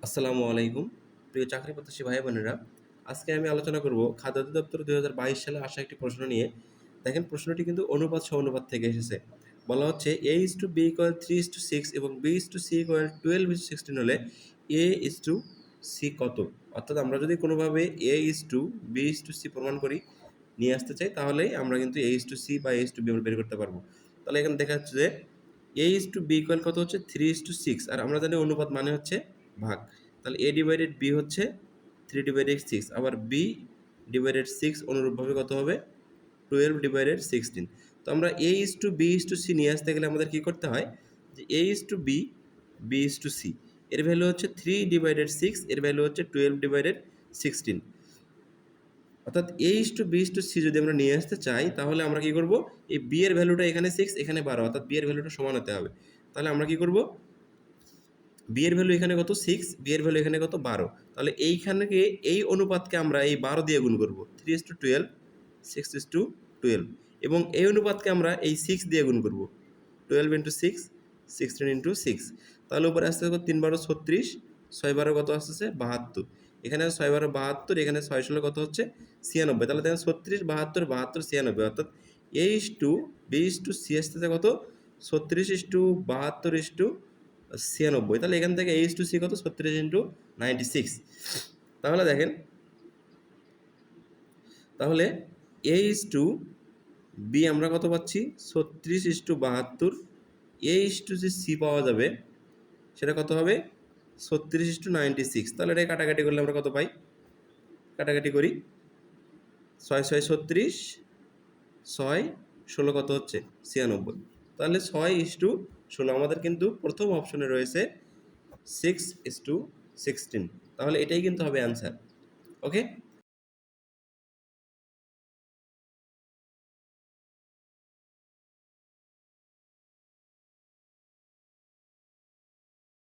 আসসালামু আলাইকুম প্রিয় চাকরি প্রত্যাশী ভাই বোনেরা। আজকে আমি আলোচনা করব খাদ্য অধিদপ্তর ২০২২ সালে আসা একটি প্রশ্ন নিয়ে। দেখেন, প্রশ্নটি কিন্তু অনুপাত সমানুপাত থেকে এসেছে। বলা হচ্ছে A:B = 3:6 এবং B:C = 12:16 হলে A:C কত? অর্থাৎ আমরা যদি কোনোভাবে A:B:C প্রমাণ করি নিয়ে আসতে চাই, তাহলেই আমরা কিন্তু A:C বা A:B আমরা বের করতে পারবো। তাহলে এখানে দেখা যাচ্ছে যে A:B কত হচ্ছে 3:6, আর আমরা জানি অনুপাত মানে হচ্ছে ভাগ। তাহলে A/B হচ্ছে 3/6, আবার B/6 অনুরূপভাবে কত হবে 12/16। তো আমরা A:B:C নিয়ে আসতে গেলে আমাদের কি করতে হয় যে A:B B:C এর ভ্যালু হচ্ছে 3/6, এর ভ্যালু হচ্ছে 12/16। অর্থাৎ A:B:C যদি আমরা নিয়ে আসতে চাই, তাহলে আমরা কি করব, এই B এর ভ্যালুটা এখানে 6 এখানে 12, অর্থাৎ B এর ভ্যালুটা সমান হতে হবে। তাহলে আমরা কি করব, B এর ভ্যালু এখানে কত 6, B এর ভ্যালু এখানে কত 12। তাহলে এইখানে এই অনুপাতকে আমরা এই 12 দিয়ে গুণ করব, 3:12 6:12, এবং এই অনুপাতকে আমরা এই 6 দিয়ে গুণ করব, 12 × 6 16 × 6। তাহলে উপরে আসতে কত 3 12 36, 6 12 কত আসতেছে 72। এখানে 6 12 72, এখানে 6 16 কত হচ্ছে 96। তাহলে দেখেন 36 72 72 96, অর্থাৎ A:B:C আসতেছে কত 36:72:96। তাহলে এখান থেকে A:C কত 36 × 96। তাহলে দেখেন, তাহলে A:B আমরা কত পাচ্ছি 36:72। যে C পাওয়া যাবে সেটা কত হবে 36:96। তাহলে এটা কাটাকাটি করলে আমরা কত পাই, কাটাকাটি করি 6 6 36, 6 16 কত হচ্ছে 96। তাহলে 6:16 আমাদের কিন্তু প্রথম অপশনে রয়েছে 6:16। তাহলে এটাই কিন্তু হবে অ্যান্সার। ওকে।